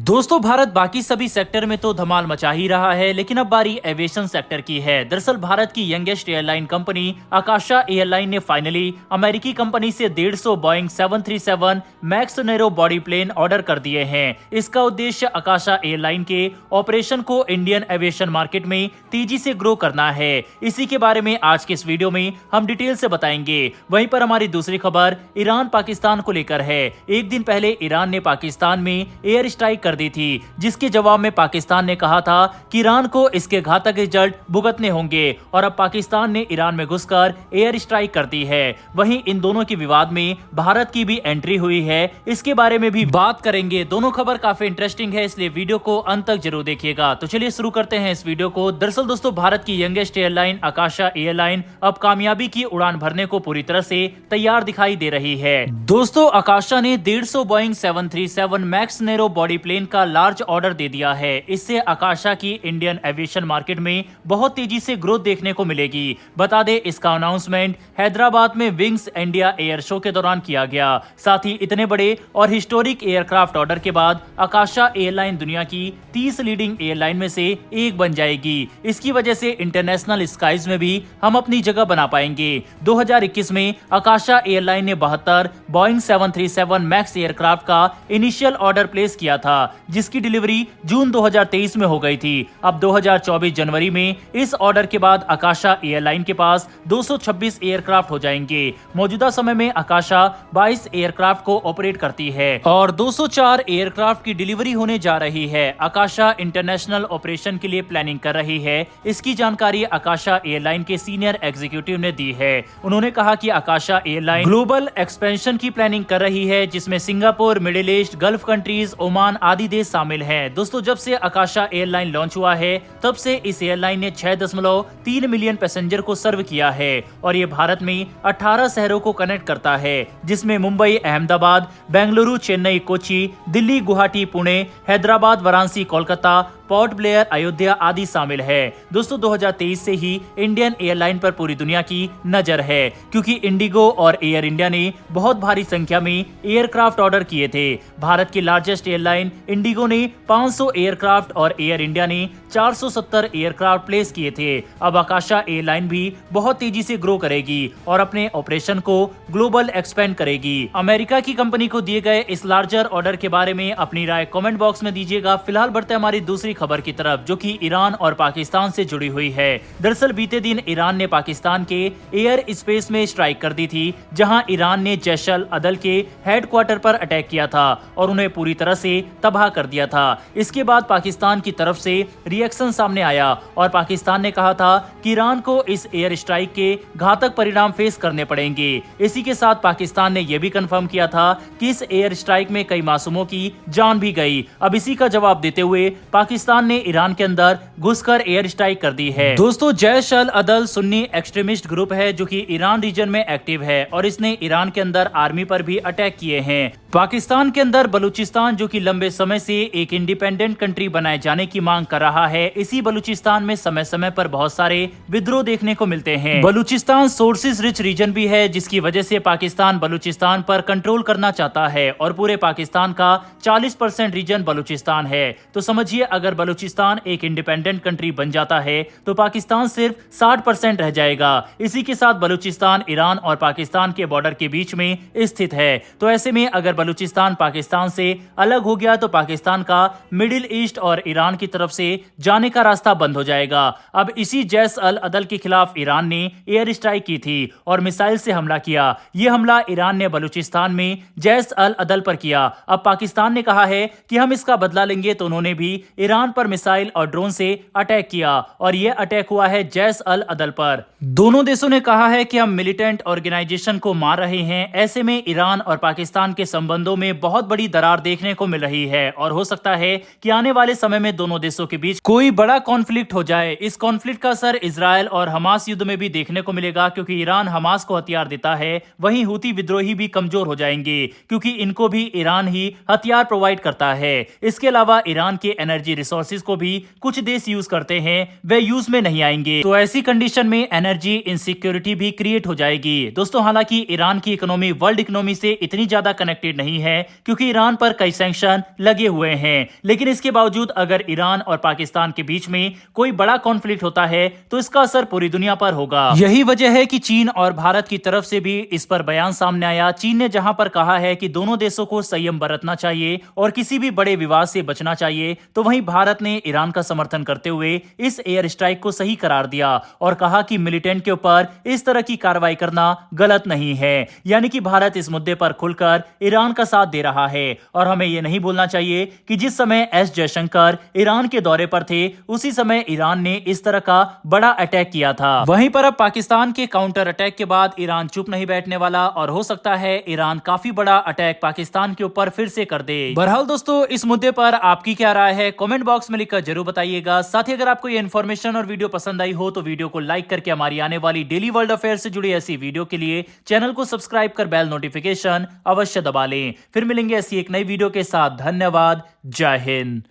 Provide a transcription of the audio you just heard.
दोस्तों भारत बाकी सभी सेक्टर में तो धमाल मचा ही रहा है, लेकिन अब बारी एविएशन सेक्टर की है। दरअसल भारत की youngest airline company Akasa airline ने फाइनली अमेरिकी कंपनी से 150 Boeing 737 max narrow body plane order कर दिए हैं। इसका उद्देश्य आकाशा एयरलाइन के ऑपरेशन को इंडियन एविएशन मार्केट में तेजी से ग्रो करना है। इसी के बारे में आज के इस वीडियो में हम डिटेल से बताएंगे। वहीं पर हमारी दूसरी खबर ईरान पाकिस्तान को लेकर है। एक दिन पहले ईरान ने पाकिस्तान में एयर स्ट्राइक कर दी थी, जिसके जवाब में पाकिस्तान ने कहा था कि ईरान को इसके घातक रिजल्ट भुगतने होंगे और अब पाकिस्तान ने ईरान में घुसकर एयर स्ट्राइक कर दी है। वहीं इन दोनों के विवाद में भारत की भी एंट्री हुई है, इसके बारे में भी बात करेंगे। दोनों खबर काफी इंटरेस्टिंग है, इसलिए वीडियो को अंत तक जरूर देखिएगा। तो चलिए शुरू करते हैं इस वीडियो को। दरअसल दोस्तों भारत की यंगेस्ट एयरलाइन आकाशा एयरलाइन अब कामयाबी की उड़ान भरने को पूरी तरह से तैयार दिखाई दे रही है। दोस्तों आकाशा ने 150 Boeing 737 max narrow body plane का लार्ज ऑर्डर दे दिया है। इससे आकाशा की इंडियन एविएशन मार्केट में बहुत तेजी से ग्रोथ देखने को मिलेगी। बता दें इसका अनाउंसमेंट हैदराबाद में विंग्स इंडिया एयर शो के दौरान किया गया। साथ ही इतने बड़े और हिस्टोरिक एयरक्राफ्ट ऑर्डर के बाद आकाशा एयरलाइन दुनिया की 30 लीडिंग एयरलाइन में से एक बन जाएगी। इसकी वजह से इंटरनेशनल स्काइज में भी हम अपनी जगह बना पाएंगे। 2021 में आकाशा एयरलाइन ने 72 बोइंग 737 मैक्स एयरक्राफ्ट का इनिशियल ऑर्डर प्लेस किया था, जिसकी डिलीवरी जून 2023 में हो गई थी। अब 2024 जनवरी में इस ऑर्डर के बाद आकाशा एयरलाइन के पास 226 एयरक्राफ्ट हो जाएंगे। मौजूदा समय में आकाशा 22 एयरक्राफ्ट को ऑपरेट करती है और 204 एयरक्राफ्ट की डिलीवरी होने जा रही है। आकाशा इंटरनेशनल ऑपरेशन के लिए प्लानिंग कर रही है। इसकी जानकारी आकाशा एयरलाइन के सीनियर एग्जीक्यूटिव ने दी है। उन्होंने कहा कि आकाशा एयरलाइन ग्लोबल एक्सपेंशन की प्लानिंग कर रही है, जिसमें Singapore, middle east, gulf countries, Oman आदि देश शामिल हैं। दोस्तों जब से आकाशा एयरलाइन लॉन्च हुआ है तब से इस एयरलाइन ने 6.3 मिलियन पैसेंजर को सर्व किया है और ये भारत में 18 शहरों को कनेक्ट करता है, जिसमें मुंबई, अहमदाबाद, बेंगलुरु, चेन्नई, कोच्चि, दिल्ली, गुवाहाटी, पुणे, हैदराबाद, वाराणसी, कोलकाता, पोर्ट ब्लेयर, अयोध्या आदि शामिल है। दोस्तों 2023 से ही इंडियन एयरलाइन पर पूरी दुनिया की नजर है, क्योंकि इंडिगो और एयर इंडिया ने बहुत भारी संख्या में एयरक्राफ्ट ऑर्डर किए थे। भारत की लार्जेस्ट एयरलाइन इंडिगो ने 500 एयरक्राफ्ट और एयर इंडिया ने 470 एयरक्राफ्ट प्लेस किए थे। अब आकाशा एयरलाइन भी बहुत तेजी से ग्रो करेगी और अपने ऑपरेशन को ग्लोबल एक्सपेंड करेगी। अमेरिका की कंपनी को दिए गए इस लार्जर ऑर्डर के बारे में अपनी राय कमेंट बॉक्स में दीजिएगा। फिलहाल बढ़ते हैं हमारी दूसरी खबर की तरफ, जो कि ईरान और पाकिस्तान से जुड़ी हुई है। दरअसल बीते दिन ईरान ने पाकिस्तान के एयर स्पेस में स्ट्राइक कर दी थी, जहां ईरान ने जैश अल अदल के हेडक्वार्टर पर अटैक किया था और उन्हें पूरी तरह से तबाह कर दिया था। इसके बाद पाकिस्तान की तरफ से रिएक्शन सामने आया और पाकिस्तान ने कहा था कि ईरान को इस एयर स्ट्राइक के घातक परिणाम फेस करने पड़ेंगे। इसी के साथ पाकिस्तान ने यह भी कंफर्म किया था कि इस एयर स्ट्राइक में कई मासूमों की जान भी गई। अब इसी का जवाब देते हुए पाकिस्तान ने ईरान के अंदर घुसकर एयर स्ट्राइक कर दी है। दोस्तों जैश अल अदल सुन्नी एक्सट्रीमिस्ट ग्रुप है, जो कि ईरान रीजन में एक्टिव है और इसने ईरान के अंदर आर्मी पर भी अटैक किए हैं। पाकिस्तान के अंदर बलूचिस्तान, जो कि लंबे समय से एक इंडिपेंडेंट कंट्री बनाए जाने की मांग कर रहा है, इसी बलूचिस्तान में समय समय पर बहुत सारे विद्रोह देखने को मिलते हैं। बलूचिस्तान सोर्सेज रिच रीजन भी है, जिसकी वजह से पाकिस्तान बलूचिस्तान पर कंट्रोल करना चाहता है और पूरे पाकिस्तान का 40% रीजन बलूचिस्तान है। तो समझिए अगर बलूचिस्तान एक इंडिपेंडेंट कंट्री बन जाता है तो पाकिस्तान सिर्फ 60% रह जाएगा। इसी के साथ बलूचिस्तान ईरान और पाकिस्तान के बॉर्डर के बीच में स्थित है। तो ऐसे में अगर बलूचिस्तान पाकिस्तान से अलग हो गया तो पाकिस्तान का मिडिल ईस्ट और ईरान की तरफ से जाने का रास्ता बंद हो जाएगा। अब इसी जैश अल अदल के खिलाफ ईरान ने एयर स्ट्राइक की थी और मिसाइल से हमला किया। यह हमला ईरान ने बलूचिस्तान में जैश अल अदल पर किया। अब पाकिस्तान ने कहा है कि हम इसका बदला लेंगे, तो उन्होंने भी ईरान पर मिसाइल और ड्रोन से अटैक किया और यह अटैक हुआ है जैश अल अदल पर। दोनों देशों ने कहा है कि हम मिलिटेंट ऑर्गेनाइजेशन को मार रहे हैं। ऐसे में ईरान और पाकिस्तान के संबंधों में बहुत बड़ी दरार देखने को मिल रही है और हो सकता है कि आने वाले समय में दोनों देशों के बीच कोई बड़ा कॉन्फ्लिक्ट हो जाए। इस कॉन्फ्लिक्ट का असर इजरायल और हमास युद्ध में भी देखने को मिलेगा, क्योंकि ईरान हमास को हथियार देता है, वहीं हूती विद्रोही भी कमजोर हो जाएंगे, क्योंकि इनको भी ईरान ही हथियार प्रोवाइड करता है। इसके अलावा ईरान के एनर्जी रिसोर्स रिसोर्सेज को भी कुछ देश यूज करते हैं वे यूज में नहीं आएंगे। तो ऐसी कंडीशन में एनर्जी इनसिक्योरिटी भी क्रिएट हो जाएगी। दोस्तों हालांकि ईरान की इकोनॉमी वर्ल्ड इकोनॉमी से इतनी ज्यादा कनेक्टेड नहीं है क्योंकि ईरान पर कई सैंक्शन लगे हुए हैं, लेकिन इसके बावजूद अगर ईरान और पाकिस्तान के बीच में कोई बड़ा कॉन्फ्लिक्ट होता है तो इसका असर पूरी दुनिया पर होगा। यही वजह है कि चीन और भारत की तरफ से भी इस पर बयान सामने आया। चीन ने जहां पर कहा है कि दोनों देशों को संयम बरतना चाहिए और किसी भी बड़े विवाद से बचना चाहिए, तो वहीं भारत ने ईरान का समर्थन करते हुए इस एयर स्ट्राइक को सही करार दिया और कहा कि मिलिटेंट के ऊपर इस तरह की कार्रवाई करना गलत नहीं है। यानी कि भारत इस मुद्दे पर खुलकर ईरान का साथ दे रहा है। और हमें यह नहीं भूलना चाहिए कि जिस समय एस जयशंकर ईरान के दौरे पर थे उसी समय ईरान ने इस तरह का बड़ा अटैक किया था। वहीं पर अब पाकिस्तान के काउंटर अटैक के बाद ईरान चुप नहीं बैठने वाला और हो सकता है ईरान काफी बड़ा अटैक पाकिस्तान के ऊपर फिर से कर दे। बहरहाल दोस्तों इस मुद्दे पर आपकी क्या राय है कमेंट बॉक्स में लिखकर जरूर बताइएगा। साथ ही अगर आपको ये इन्फॉर्मेशन और वीडियो पसंद आई हो तो वीडियो को लाइक करके हमारी आने वाली डेली वर्ल्ड अफेयर से जुड़ी ऐसी वीडियो के लिए चैनल को सब्सक्राइब कर बेल नोटिफिकेशन अवश्य दबा लें। फिर मिलेंगे ऐसी एक नई वीडियो के साथ। धन्यवाद। जय हिंद।